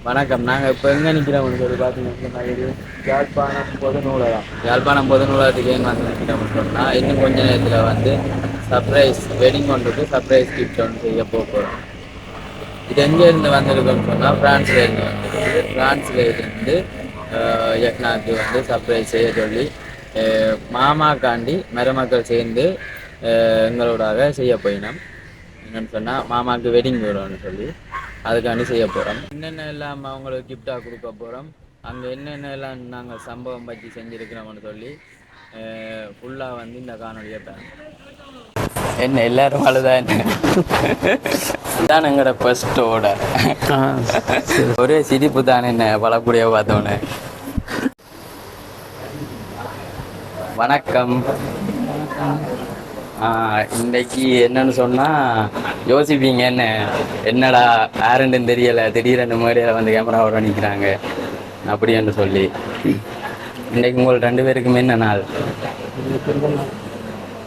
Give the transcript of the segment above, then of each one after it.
வணக்கம். நாங்கள் இப்போ எங்கே நிற்கிறோம்னு சொல்லி பார்த்தீங்கன்னா யாழ்ப்பாணம் பொது நூலகம். யாழ்ப்பாணம் பொது நூலகத்துக்கு ஏன் வந்து நிற்கிறோம்னு சொன்னால் இன்னும் கொஞ்ச நேரத்தில் வந்து சர்ப்ரைஸ் வெட்டிங் ஒன்றுக்கு சர்ப்ரைஸ் கிஃப்ட் ஒன்று செய்ய போகிறோம். இது எங்கேருந்து வந்திருக்கோம்னு சொன்னால் ஃப்ரான்ஸ்லேருந்து வந்துருக்கு. ஃப்ரான்ஸ்லேருந்து யக்னாக்கு வந்து சர்ப்ரைஸ் செய்ய சொல்லி மாமாக்காண்டி மருமக்கள் சேர்ந்து எங்களோடாக செய்ய போயினோம். என்னென்னு சொன்னால் மாமாவுக்கு வெட்டிங் வரும்னு சொல்லி அதுக்காண்டி செய்ய போகிறோம். என்னென்ன எல்லாம் அவங்களுக்கு கிஃப்டாக கொடுக்க போகிறோம், அங்கே என்னென்ன எல்லாம் நாங்கள் சம்பவம் பற்றி செஞ்சுருக்கிறோம்னு சொல்லி ஃபுல்லாக வந்து இந்த காணொலியை என்ன எல்லாரும் அழுதா தான் எங்களோட ஃபர்ஸ்ட் ஆர்டர். ஒரே சிரிப்பு தான் என்ன பழக்கூடிய பார்த்தோன்னே. வணக்கம். இன்றைக்கு என்னன்னு சொன்னால் யோசிப்பீங்க என்னடா யாருன்னு தெரியலை, திடீரென்று மாதிரியில் வந்து கேமராவோட நிற்கிறாங்க அப்படின்னு சொல்லி. இன்றைக்கு உங்களுக்கு 2 பேருக்குமே என்ன நாள்?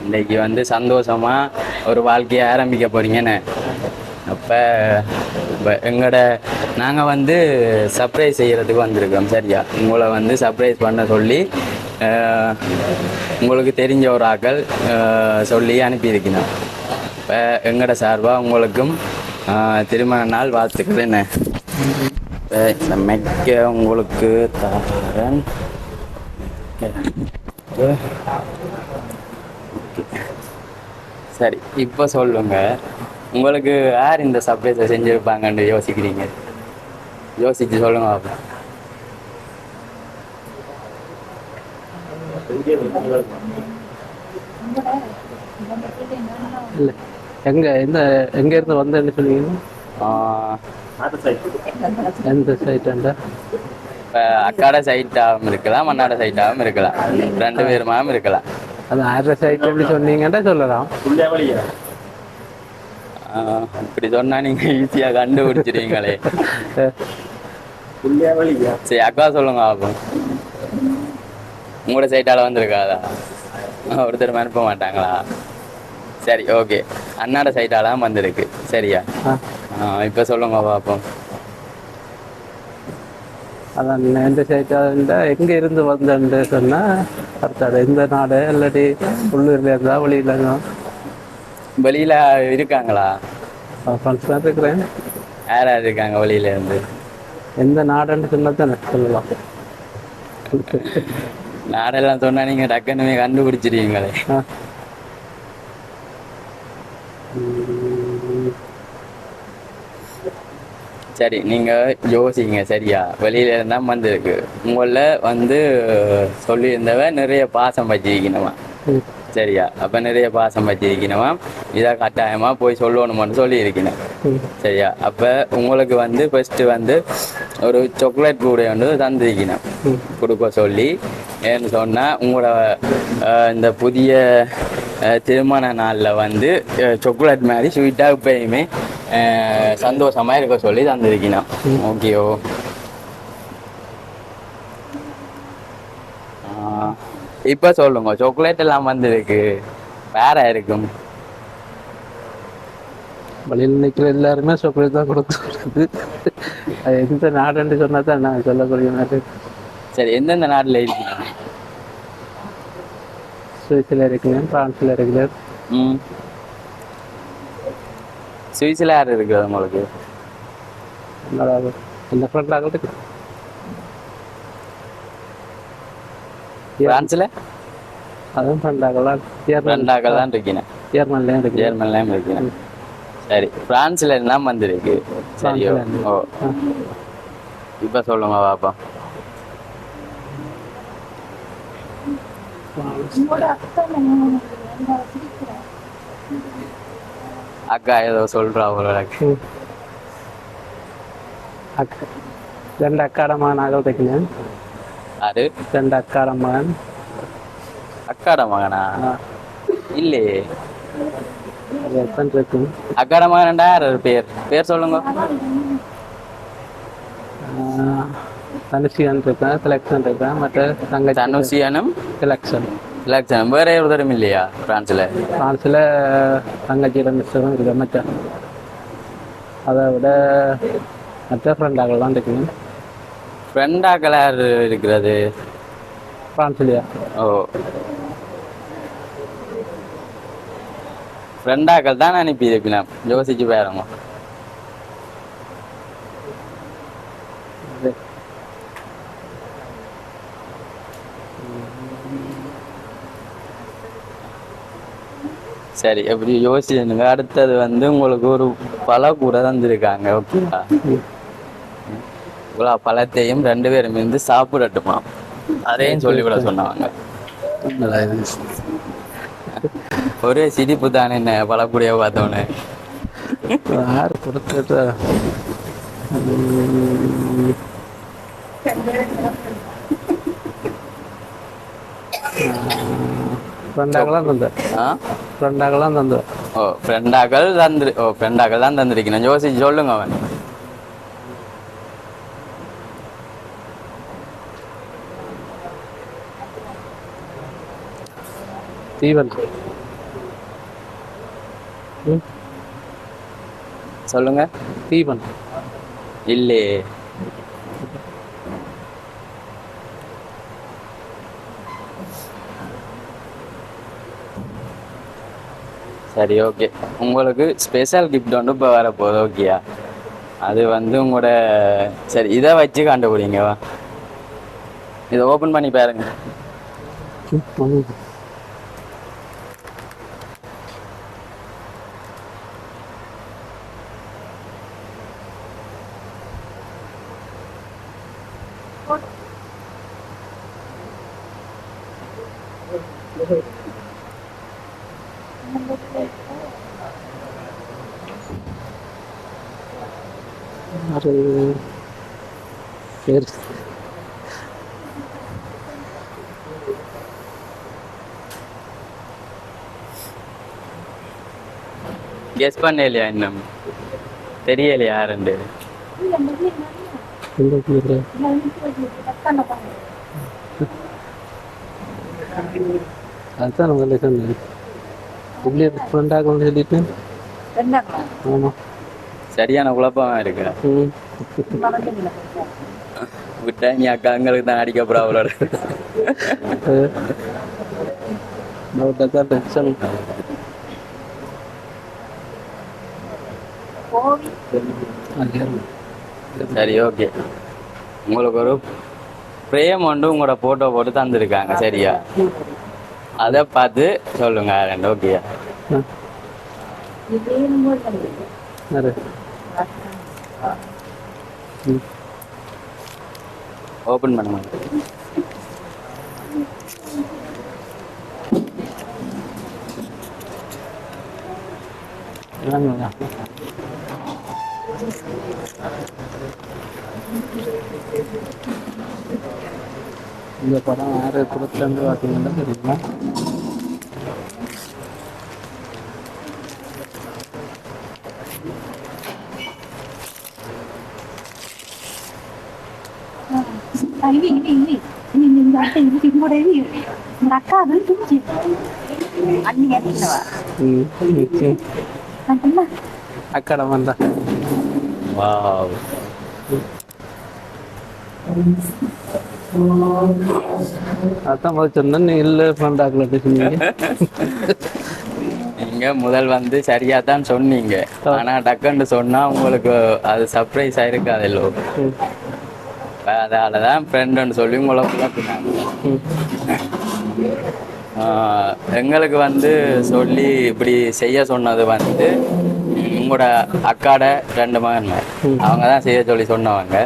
இன்றைக்கி வந்து சந்தோஷமாக ஒரு வாழ்க்கையை ஆரம்பிக்க போகிறீங்கன்னு. அப்போ நாங்கள் வந்து சர்ப்ரைஸ் செய்கிறதுக்கு வந்திருக்கோம். சரியா, உங்களை வந்து சர்ப்ரைஸ் பண்ண சொல்லி உங்களுக்கு தெரிஞ்ச ஒரு ஆக்கள் சொல்லி அனுப்பியிருக்கணும். இப்போ எங்களோட சார்பாக உங்களுக்கும் திருமண நாள் வாழ்த்துக்கள். என்ன இப்போ இந்த மெக்க உங்களுக்கு தரேன். சரி, இப்போ சொல்லுங்க, உங்களுக்கு யார் இந்த சர்ப்ரைஸை செஞ்சுருப்பாங்கன்னு யோசிக்கிறீங்க? யோசிச்சு சொல்லுங்க பாப்பா. இல்லை எங்க இருந்து வந்தேன்னு சொன்னீங்க? எந்த சைட்டாண்டா? இப்போ அக்காட சைட்டாகவும் இருக்கலாம், அண்ணாட சைட்டாகவும் இருக்கலாம், 2 பேருமாவும் இருக்கலாம். அது 6 சைட் எப்படி சொன்னீங்கன்னா சொல்லலாம். இப்படி சொன்னா நீங்க ஈஸியா கண்டுபிடிச்சிருவீங்களே. சரி, அக்கா சொல்லுங்க பாப்போம். உங்களோட சைட்டால வந்திருக்காதா? ஒருத்தர் அனுப்ப மாட்டாங்களா? சரி, ஓகே. அண்ணாட சைட்டாலாம் வந்திருக்கு. சரியா, இப்போ சொல்லுங்க பார்ப்போம். அதான் எந்த சைட்டாண்டா எங்க இருந்து வந்தேன்னு சொன்னா அடுத்தாடு எந்த நாடு இல்லாட்டி உள்ளூர்ல இருந்தா வெளியில இருந்தா? வெளியில இருக்காங்களா? ஃப்ரெண்ட்ஸ் தான் இருக்கிறேன். யார் யார் இருக்காங்க வெளியில இருந்து? எந்த நாடுன்னு சொன்னா தானே சொல்லலாம். நாடெல்லாம் சொன்னா நீங்க டக்குன்னு கண்டுபிடிச்சிருவீங்களே. சரி, நீங்க யோசிங்க. சரியா, வெளியில இருந்தா வந்திருக்கு. உங்கள வந்து சொல்லியிருந்தவ நிறைய பாசம் வச்சிருக்கணுமா? சரியா, அப்ப நிறைய பாசம் வச்சிருக்கணுமா, இதை கட்டாயமா போய் சொல்லணுமான்னு சொல்லி இருக்கணும். சரியா, அப்ப உங்களுக்கு வந்து ஃபர்ஸ்ட் வந்து ஒரு சாக்லேட் கூட வந்து தந்திருக்கணும் கொடுக்க சொல்லி. ஏன்னு சொன்னா உங்களோட இந்த புதிய திருமண நாளில் வந்து சாக்லேட் மாதிரி ஸ்வீட்டாக எப்பயுமே சந்தோஷமா இருக்க சொல்லி தந்திருக்கணும். ஓகேயோ? இப்போ சொல்லுங்க, சாக்லேட் எல்லாம் வந்திருக்கு, வேற இருக்கும். வெளியில் நிற்கிற எல்லாருமே சாக்லேட் தான் கொடுத்துருக்கு. அது எந்த நாடுன்னு சொன்னா தான் நான் சொல்லக்கூடிய நாடு. சரி, எந்தெந்த நாட்டில் இருக்கீங்க? சுவிஸில் இருக்கிறேன், பிரான்ஸில் இருக்கிறேன். சுவிஸில் யார் இருக்குது உங்களுக்கு? இந்த ஃப்ரெண்டாக இருக்கு. பிரான்ஸில் அதுவும் ஃப்ரெண்டாகலாம் இருக்கீங்க. ஜெர்மன்லேயும் இருக்கீங்க. சரி, பிரான்ஸ்ல எல்லாம் வந்திருக்கு. சரியோ? ஓ, இப்போ சொல்லுங்க பாப்பா. அக்கா ஏதோ சொல்றா அவங்களுக்கு. அக்கா 2 அக்காட மகன் ஆகல் தைக்கினேன். அது 2 அக்காட மகன். அக்காட மகனா? இல்லையே. இருக்கும் அக்காட மகன்டா. பேர் சொல்லுங்க. தனுஷியன் இருக்கேன், செலக்ஷன் இருக்கேன். மற்ற தங்கச்சி தனுஷியனும் செலக்ஷன். வேற ஒருத்தரும் இல்லையா பிரான்ஸ்ல? தங்கச்சியில மிஸ்டரும் இருக்கு. மற்ற அதை விட மற்ற ஃப்ரெண்டாகலாம் இருக்கணும். ஃப்ரெண்டாக்கள் யார் இருக்கிறது? ஃப்ரான்ஸ்லையா? ஓ, ஃப்ரெண்டாக்கள் தான் அனுப்பி இருப்பினேன். யோசிச்சு பாருங்க. சரி, எப்படி யோசிச்சுங்க. அடுத்தது வந்து உங்களுக்கு ஒரு பல கூட தந்திருக்காங்க. ஓகேவா? இவ்வளோ பழத்தையும் 2 பேரும் இருந்து சாப்பிடட்டுமா, அதையும் சொல்லிவிட சொன்னாங்க. ஒரே சிரிப்பு தானே என்ன பழக்கூடிய பார்த்தோன்னு. யார் கொடுத்தது? ஃப்ரெண்டாகலாம் தந்த. ஃப்ரெண்டாகலாம் தந்த. ஓ, ஃப்ரெண்டாக்கள் தான் தந்திருக்கணும். யோசிச்சு சொல்லுங்க. அவன் தீவன். சொல்லுங்க. தீவன் இல்லையே. சரி, ஓகே. உங்களுக்கு ஸ்பெஷல் கிஃப்ட் ஒன்று இப்போ வரப்போகுது. ஓகேயா? அது வந்து உங்களோட, சரி இதை வச்சு கண்டுபிடிங்கவா. இதை ஓப்பன் பண்ணி பாருங்க. கெஸ் பண்ணலையா? இன்னும் தெரியலையா யாருண்டு? அதுதான் நம்ம சொன்னேன். உள்ளே ஃப்ரெண்டாக சொல்லிட்டு. ஆமாம், சரியான குழப்பமா இருக்கு. விட்டா நீ அக்காங்களுக்கு தான் அடிக்க போறா அவளோட. சரி, ஓகே. உங்களுக்கு ஒரு பிரேம் ஒன்று உங்களோட போட்டோ போட்டு தந்துருக்காங்க. சரியா? அதை பார்த்து சொல்லுங்க. 2 ஓகேயா? ஓப்பன் பண்ணுங்க. இந்த படம் யாரு கொடுத்தன்னு பார்த்தீங்கன்னா தெரியுமா? అక్కడ వంద. வாவ். அதான் சொன்னா நீ இல்லை ஃப்ரெண்டாக்கல சொன்னீங்க. நீங்க முதல் வந்து சரியா தான் சொன்னீங்க. ஆனா டக்குன்னு சொன்னா உங்களுக்கு அது சர்ப்ரைஸ் ஆயிருக்காதல்லோ. அதனாலதான் ஃப்ரெண்டுன்னு சொல்லி உங்களை குழப்பினாங்க. எங்களுக்கு வந்து சொல்லி இப்படி செய்ய சொன்னது வந்து உங்களோட அக்காட 2 மகன்மார். அவங்க தான் செய்ய சொல்லி சொன்னவங்க.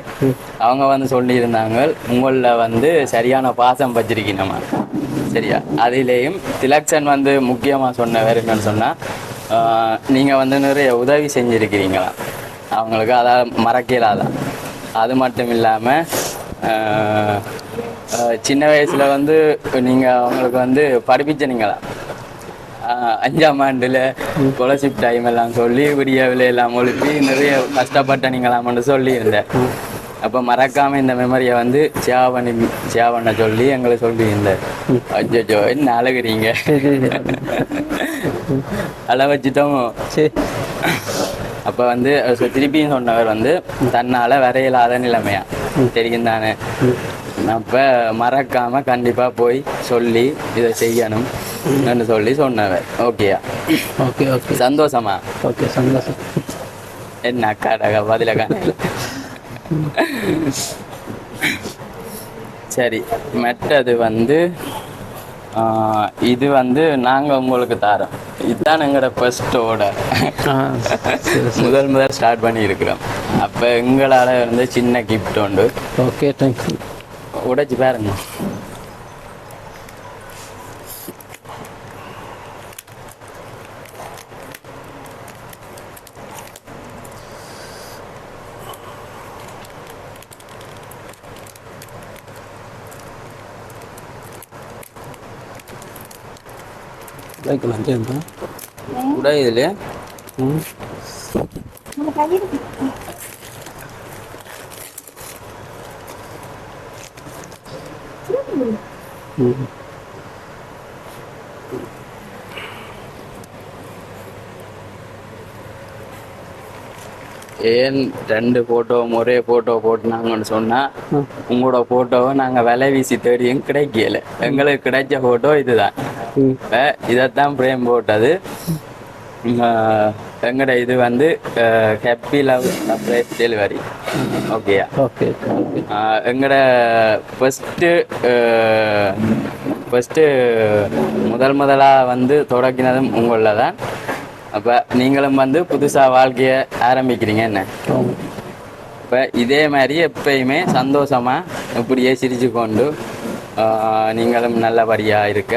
அவங்க வந்து சொல்லியிருந்தாங்க உங்களில் வந்து சரியான பாசம் வச்சிருக்கீங்கம்மா. சரியா? அதிலேயும் திலக்ஷன் வந்து முக்கியமாக சொன்னவர் என்னன்னு சொன்னால், நீங்கள் வந்து நிறைய உதவி செஞ்சுருக்கிறீங்களாம் அவங்களுக்கு. அதை மறக்கலாதான். அது மட்டும் இல்லாமல் சின்ன வயசில் வந்து நீங்கள் அவங்களுக்கு வந்து படிப்பிச்சனீங்களா? 5ஆம் ஆண்டில் ஸ்காலர்ஷிப் டைம் எல்லாம் சொல்லி விடிய விலையெல்லாம் ஒழுப்பி நிறைய கஷ்டப்பட்டனீங்களாம்னு சொல்லியிருந்தேன். அப்போ மறக்காமல் இந்த மெமரியை வந்து சேவ் பண்ண சொல்லி எங்களை சொல்லியிருந்தேன். அச்சோ, என்ன அழகுறீங்க? அழ வச்சுட்டோம். அப்போ வந்து திருப்பியும் சொன்னவர் வந்து தன்னால் வரையிலாத நிலைமையா தெரியும் தானே. அப்போ மறக்காம கண்டிப்பாக போய் சொல்லி இதை செய்யணும் சொல்லி சொன்னவர். ஓகேயா? ஓகே ஓகே சந்தோஷமா? ஓகே சந்தோஷம். என்ன அக்கா பதில காணல. சரி, மற்றது வந்து இது வந்து நாங்கள் உங்களுக்கு தரோம். இதுதான் எங்களோட ஃபர்ஸ்ட் ஆர்டர். முதல் ஸ்டார்ட் பண்ணி இருக்கிறோம். அப்போ எங்களால் வந்து சின்ன கிஃப்ட் உண்டு. Okay thank you. உடைச்சு பாருங்க. கூட இதுல ஏன் 2 போட்டோவும் ஒரே போட்டோ போட்டுனாங்கன்னு சொன்னா உங்களோட போட்டோவை நாங்க விலை வீசி தேடியும் கிடைக்கல. எங்களுக்கு கிடைச்ச போட்டோ இதுதான். இதைத்தான் பிரேம் போட்டது. எங்கட இது வந்து ஹாப்பி லவ் சர்ப்ரைஸ் டெலிவரி. ஓகேயா? ஓகே. எங்கட ஃபஸ்ட்டு முதலாக வந்து தொடங்கினதும் உங்களில் தான். அப்போ நீங்களும் வந்து புதுசாக வாழ்க்கையை ஆரம்பிக்கிறீங்க என்ன. இப்போ இதே மாதிரி எப்பயுமே சந்தோஷமாக இப்படியே சிரிச்சு கொண்டு நீங்களும் நல்லபடியாக இருக்க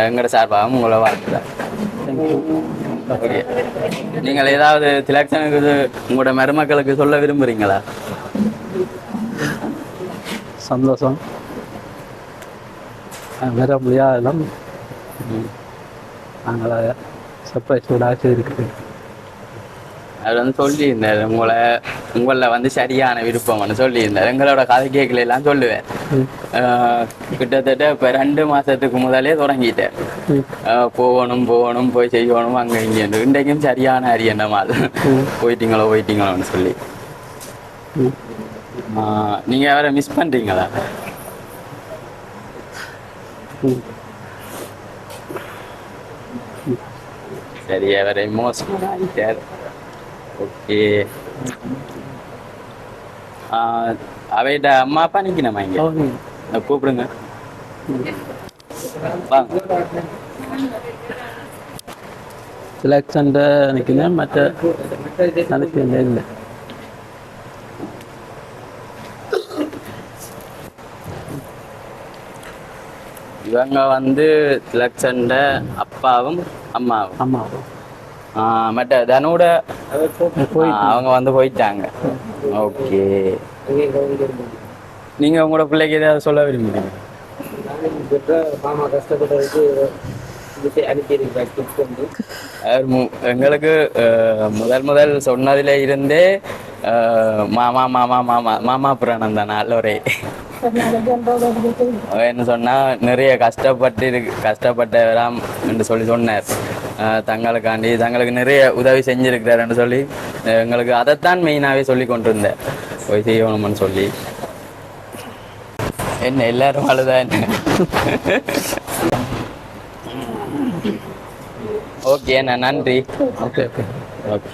எங்களோட சார்பாகவும் உங்களை வாழ்த்துறேன். ஓகே. நீங்கள் ஏதாவது திலக்ஷனுக்கு உங்களோட மருமக்களுக்கு சொல்ல விரும்புகிறீங்களா? சந்தோஷம் வர முடியாதெல்லாம் நாங்கள சர்ப்ரைஸ் இருக்குது. அது வந்து சொல்லியிருந்தார் உங்களில் வந்து சரியான விருப்பம்னு சொல்லியிருந்தார். எங்களோட கதை கேட்கல எல்லாம் சொல்லுவேன். கிட்டத்தட்ட இப்போ 2 மாதத்துக்கு முதலே தொடங்கிட்டேன். போகணும் போய் செய்யணும் அங்கே இங்கே. இன்றைக்கும் சரியான அரியண்ட மாதிரி போயிட்டீங்களோன்னு சொல்லி. நீங்கள் அவரை மிஸ் பண்ணுறீங்களா? சரி, அவர் எமோஷனல் ஆகிட்டார். ஓகே. அவையிட்ட அம்மா அப்பா நிற்கணுமா இங்கே? கூப்பிடுங்க. செலக்ஷன் நிற்கிறேன். மற்ற நினைக்கிறேன் இல்லை. இவங்க வந்து திலக்ஷன் அப்பாவும் அம்மாவும் மற்ற தனோட அவங்க வந்து போயிட்டாங்க. ஓகே. நீங்க உங்களோட பிள்ளைக்கு ஏதாவது சொல்ல விரும்புறீங்க? எங்களுக்கு முதல் சொன்னதுல இருந்தே மாமா மாமா மாமா மாமா புராணம் தானே அல்லோரே. என்ன சொன்னா நிறைய கஷ்டப்பட்டவராம் என்று சொல்லி சொன்னார். தங்களுக்கு நிறைய உதவி செஞ்சிருக்கிறாருன்னு சொல்லி எங்களுக்கு அதைத்தான் மெயினாகவே சொல்லி கொண்டு இருந்தேன். போய் செய்யணும்னு சொல்லி. என்ன எல்லாரும் அழுதா என்ன? ஓகே, நன்றி. Okay okay okay.